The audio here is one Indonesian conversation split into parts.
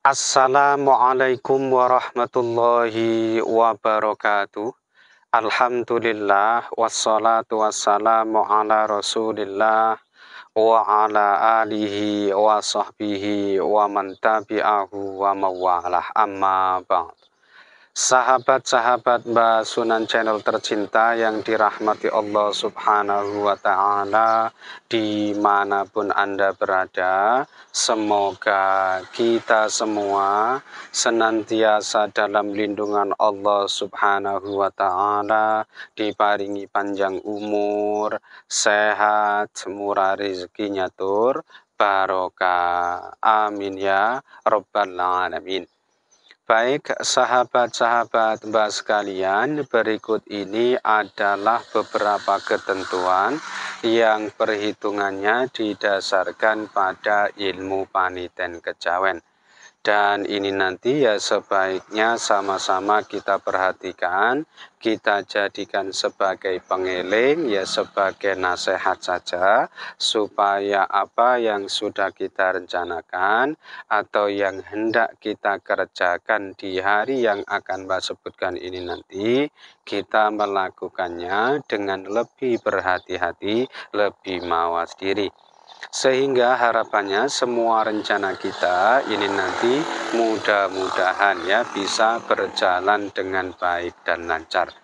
Assalamualaikum warahmatullahi wabarakatuh. Alhamdulillah wassalatu wassalamu ala Rasulillah wa ala alihi wa sahbihi wa man tabi'ahu wa mawalah, amma ba'd. Sahabat-sahabat Mbak Sunan Channel tercinta yang dirahmati Allah Subhanahu wa Ta'ala, dimanapun Anda berada, semoga kita semua senantiasa dalam lindungan Allah Subhanahu wa Ta'ala, diparingi panjang umur, sehat, murah rezekinya tur, barokah. Amin ya Rabbal Alamin. Baik, sahabat-sahabat Mbak sekalian, berikut ini adalah beberapa ketentuan yang perhitungannya didasarkan pada ilmu paniten kejawen. Dan ini nanti ya sebaiknya sama-sama kita perhatikan, kita jadikan sebagai pengeling, ya sebagai nasihat saja, supaya apa yang sudah kita rencanakan atau yang hendak kita kerjakan di hari yang akan Mbak sebutkan ini nanti, kita melakukannya dengan lebih berhati-hati, lebih mawas diri. Sehingga harapannya semua rencana kita ini nanti mudah-mudahan ya bisa berjalan dengan baik dan lancar.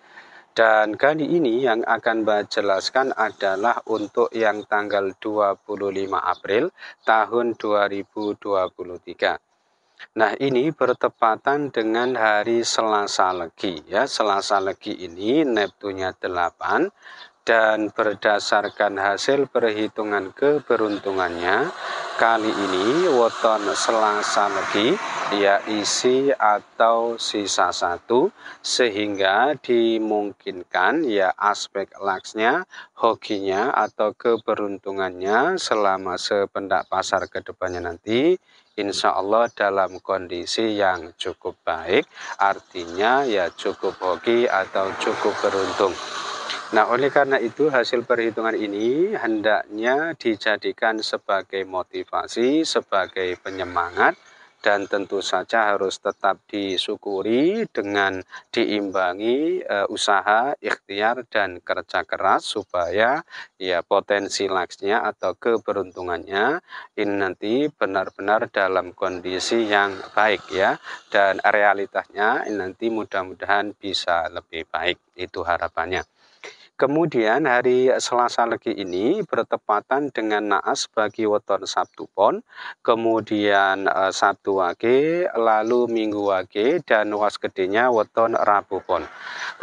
Dan kali ini yang akan Mbak jelaskan adalah untuk yang tanggal 25 April tahun 2023. Nah, ini bertepatan dengan hari Selasa Legi ya. Selasa Legi ini Neptunya 8 dan berdasarkan hasil perhitungan keberuntungannya kali ini weton Selasa Legi ya isi atau sisa 1, sehingga dimungkinkan ya aspek laksnya, hokinya atau keberuntungannya selama sependak pasar ke depannya nanti insya Allah dalam kondisi yang cukup baik, artinya ya cukup hoki atau cukup beruntung. Nah, oleh karena itu hasil perhitungan ini hendaknya dijadikan sebagai motivasi, sebagai penyemangat, dan tentu saja harus tetap disyukuri dengan diimbangi usaha, ikhtiar, dan kerja keras supaya ya potensi laksnya atau keberuntungannya ini nanti benar-benar dalam kondisi yang baik ya, dan realitasnya ini nanti mudah-mudahan bisa lebih baik, itu harapannya. Kemudian hari Selasa Legi ini bertepatan dengan naas bagi weton Sabtu Pon, kemudian Sabtu Wage, lalu Minggu Wage, dan was gedenya weton Rabu Pon.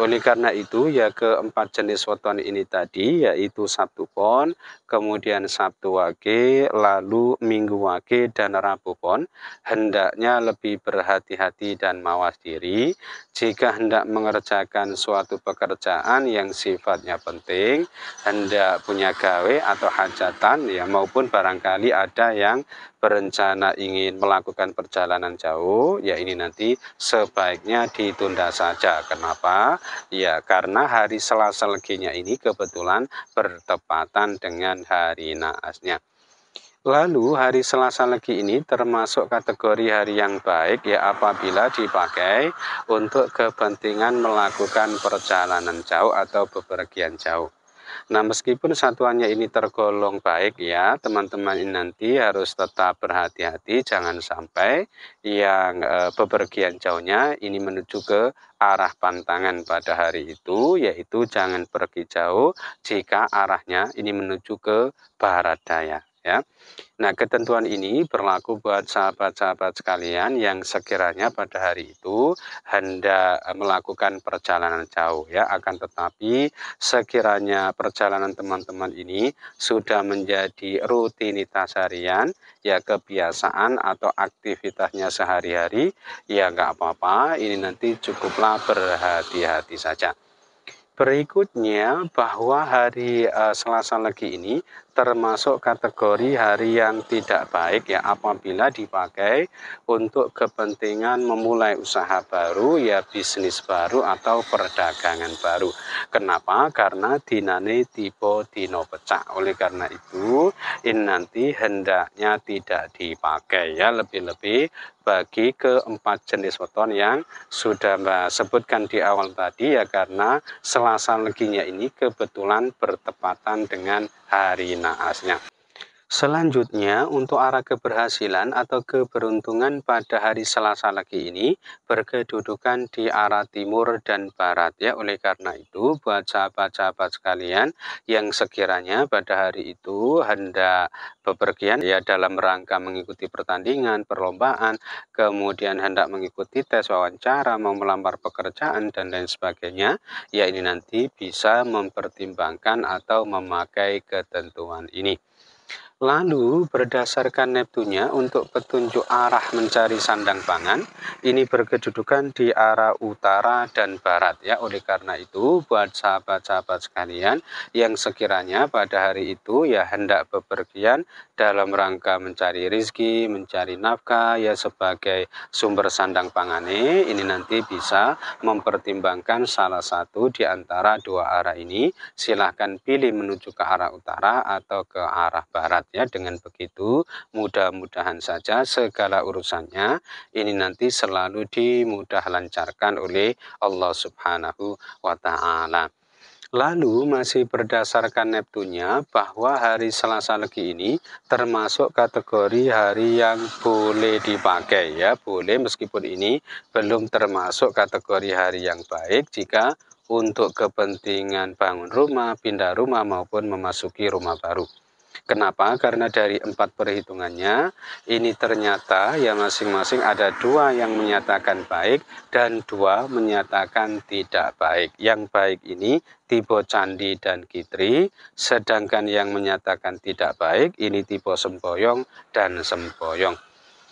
Oleh karena itu ya keempat jenis weton ini tadi yaitu Sabtu Pon, kemudian Sabtu Wage, lalu Minggu Wage, dan Rabu Pon hendaknya lebih berhati-hati dan mawas diri jika hendak mengerjakan suatu pekerjaan yang sifatnya penting, hendak punya gawe atau hajatan ya, maupun barangkali ada yang berencana ingin melakukan perjalanan jauh, ya ini nanti sebaiknya ditunda saja. Kenapa? Ya karena hari Selasa Leginya ini kebetulan bertepatan dengan hari naasnya. Lalu hari Selasa Legi ini termasuk kategori hari yang baik ya apabila dipakai untuk kepentingan melakukan perjalanan jauh atau bepergian jauh. Nah, meskipun satuannya ini tergolong baik ya, teman-teman ini nanti harus tetap berhati-hati, jangan sampai yang bepergian jauhnya ini menuju ke arah pantangan pada hari itu, yaitu jangan pergi jauh jika arahnya ini menuju ke barat daya ya. Nah, ketentuan ini berlaku buat sahabat-sahabat sekalian yang sekiranya pada hari itu hendak melakukan perjalanan jauh ya, akan tetapi sekiranya perjalanan teman-teman ini sudah menjadi rutinitas harian, ya kebiasaan atau aktivitasnya sehari-hari, ya nggak apa-apa, ini nanti cukuplah berhati-hati saja. Berikutnya bahwa hari Selasa Legi ini termasuk kategori hari yang tidak baik ya apabila dipakai untuk kepentingan memulai usaha baru ya bisnis baru atau perdagangan baru. Kenapa? Karena dinane tipe dino pecah. Oleh karena itu ini nanti hendaknya tidak dipakai ya, lebih-lebih bagi keempat jenis weton yang sudah Mbak sebutkan di awal tadi ya, karena Selasa Leginya ini kebetulan bertepatan dengan hari naasnya. Selanjutnya, untuk arah keberhasilan atau keberuntungan pada hari Selasa Legi ini berkedudukan di arah timur dan barat ya. Oleh karena itu, buat sahabat-sahabat sekalian yang sekiranya pada hari itu hendak bepergian ya dalam rangka mengikuti pertandingan, perlombaan, kemudian hendak mengikuti tes wawancara, mau melamar pekerjaan dan lain sebagainya, ya ini nanti bisa mempertimbangkan atau memakai ketentuan ini. Lalu berdasarkan Neptunya untuk petunjuk arah mencari sandang pangan, ini berkedudukan di arah utara dan barat ya. Oleh karena itu buat sahabat-sahabat sekalian yang sekiranya pada hari itu ya hendak bepergian dalam rangka mencari rizki, mencari nafkah ya sebagai sumber sandang pangane, ini nanti bisa mempertimbangkan salah satu di antara dua arah ini. Silahkan pilih menuju ke arah utara atau ke arah barat ya. Dengan begitu mudah-mudahan saja segala urusannya ini nanti selalu dimudah lancarkan oleh Allah Subhanahu wa Ta'ala. Lalu masih berdasarkan Neptunya bahwa hari Selasa Legi ini termasuk kategori hari yang boleh dipakai ya, boleh meskipun ini belum termasuk kategori hari yang baik jika untuk kepentingan bangun rumah, pindah rumah maupun memasuki rumah baru. Kenapa? Karena dari 4 perhitungannya ini ternyata ya masing-masing ada 2 yang menyatakan baik dan 2 menyatakan tidak baik. Yang baik ini tipe candi dan kitri, sedangkan yang menyatakan tidak baik ini tipe semboyong dan semboyong.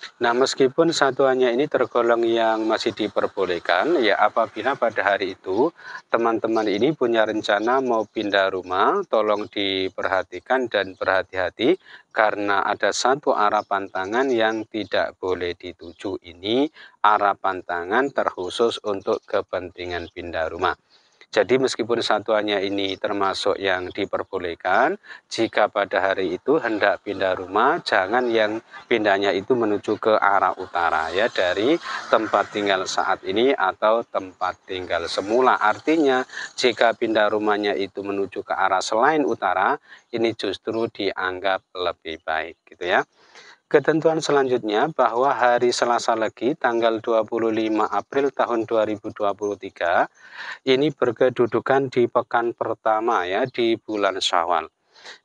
Nah, meskipun satuannya ini tergolong yang masih diperbolehkan, ya apabila pada hari itu teman-teman ini punya rencana mau pindah rumah, tolong diperhatikan dan berhati-hati karena ada satu arah pantangan yang tidak boleh dituju. Ini arah pantangan terkhusus untuk kepentingan pindah rumah. Jadi meskipun satuannya ini termasuk yang diperbolehkan, jika pada hari itu hendak pindah rumah, jangan yang pindahnya itu menuju ke arah utara ya, dari tempat tinggal saat ini atau tempat tinggal semula. Artinya jika pindah rumahnya itu menuju ke arah selain utara, ini justru dianggap lebih baik gitu ya. Ketentuan selanjutnya bahwa hari Selasa Legi tanggal 25 April tahun 2023 ini berkedudukan di pekan pertama ya di bulan Syawal.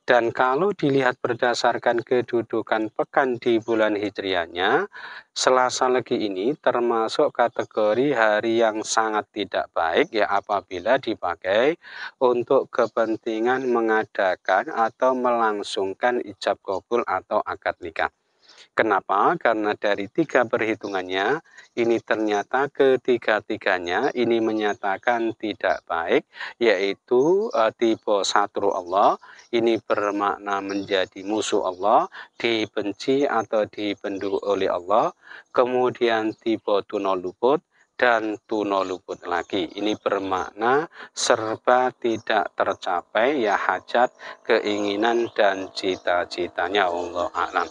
Dan kalau dilihat berdasarkan kedudukan pekan di bulan Hijriahnya, Selasa Legi ini termasuk kategori hari yang sangat tidak baik ya apabila dipakai untuk kepentingan mengadakan atau melangsungkan ijab kabul atau akad nikah. Kenapa? Karena dari 3 perhitungannya, ini ternyata ketiga-tiganya ini menyatakan tidak baik, yaitu tipe satru Allah, ini bermakna menjadi musuh Allah, dibenci atau dibendu oleh Allah, kemudian tipe tuno luput, dan tuno luput lagi. Ini bermakna serba tidak tercapai ya hajat, keinginan, dan cita-citanya. Allah a'lam.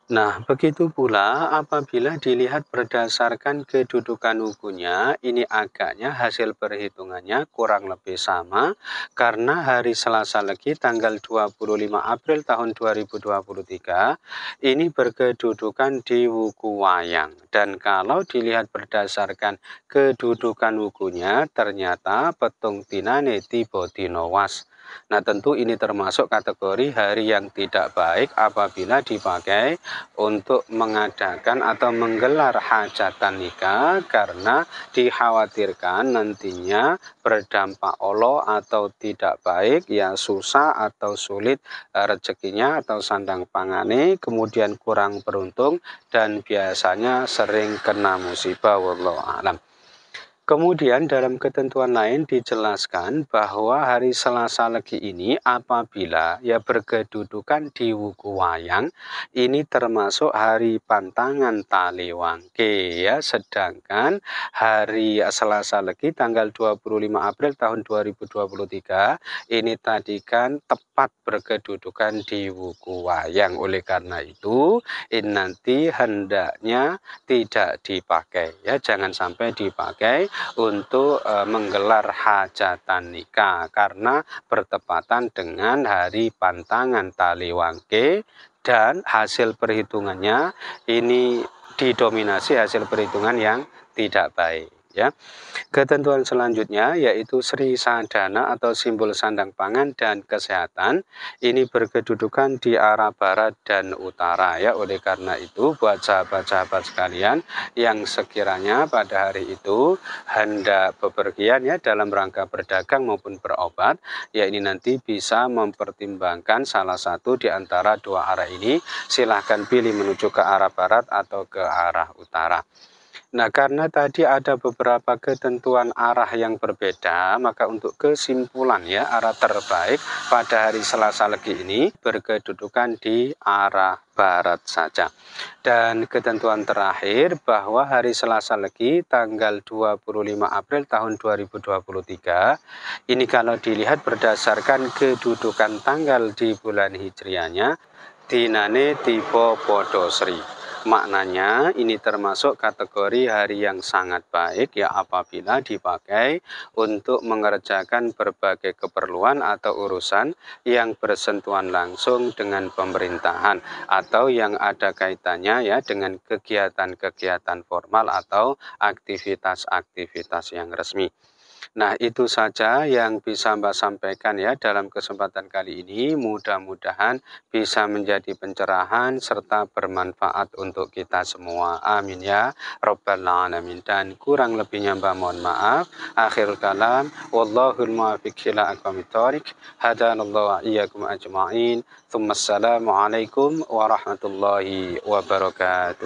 Nah, begitu pula apabila dilihat berdasarkan kedudukan wukunya, ini agaknya hasil perhitungannya kurang lebih sama karena hari Selasa Legi tanggal 25 April tahun 2023 ini berkedudukan di wuku wayang. Dan kalau dilihat berdasarkan kedudukan wukunya, ternyata petung tinane tiba dinowas. Nah, tentu ini termasuk kategori hari yang tidak baik apabila dipakai untuk mengadakan atau menggelar hajatan nikah karena dikhawatirkan nantinya berdampak olo atau tidak baik ya, susah atau sulit rezekinya atau sandang pangane, kemudian kurang beruntung dan biasanya sering kena musibah. Wallahu a'lam. Kemudian dalam ketentuan lain dijelaskan bahwa hari Selasa Legi ini apabila ya berkedudukan di Wuku Wayang, ini termasuk hari pantangan Taliwangke ya, sedangkan hari Selasa Legi tanggal 25 April tahun 2023 ini tadi kan tepat berkedudukan di Wuku Wayang. Oleh karena itu, ini nanti hendaknya tidak dipakai ya, jangan sampai dipakai untuk menggelar hajatan nikah karena bertepatan dengan hari pantangan Taliwangke dan hasil perhitungannya ini didominasi hasil perhitungan yang tidak baik ya. Ketentuan selanjutnya yaitu Sri Sadana atau simbol sandang pangan dan kesehatan. Ini berkedudukan di arah barat dan utara ya. Oleh karena itu buat sahabat-sahabat sekalian yang sekiranya pada hari itu hendak bepergian ya dalam rangka berdagang maupun berobat, ya ini nanti bisa mempertimbangkan salah satu di antara dua arah ini. Silahkan pilih menuju ke arah barat atau ke arah utara. Nah, karena tadi ada beberapa ketentuan arah yang berbeda, maka untuk kesimpulan ya, arah terbaik pada hari Selasa Legi ini berkedudukan di arah barat saja. Dan ketentuan terakhir bahwa hari Selasa Legi tanggal 25 April tahun 2023, ini kalau dilihat berdasarkan kedudukan tanggal di bulan Hijriahnya, dinane tipe podosri. Maknanya ini termasuk kategori hari yang sangat baik ya apabila dipakai untuk mengerjakan berbagai keperluan atau urusan yang bersentuhan langsung dengan pemerintahan atau yang ada kaitannya ya dengan kegiatan-kegiatan formal atau aktivitas-aktivitas yang resmi. Nah, itu saja yang bisa Mbak sampaikan ya dalam kesempatan kali ini. Mudah-mudahan bisa menjadi pencerahan serta bermanfaat untuk kita semua. Amin ya Rabbal Alamin. Dan kurang lebihnya Mbak mohon maaf. Akhirul kalam. Wallahul muwaffiq ila aqwamit thoriq. Hadanallahu wa iyyakum ajma'in. Assalamualaikum warahmatullahi wabarakatuh.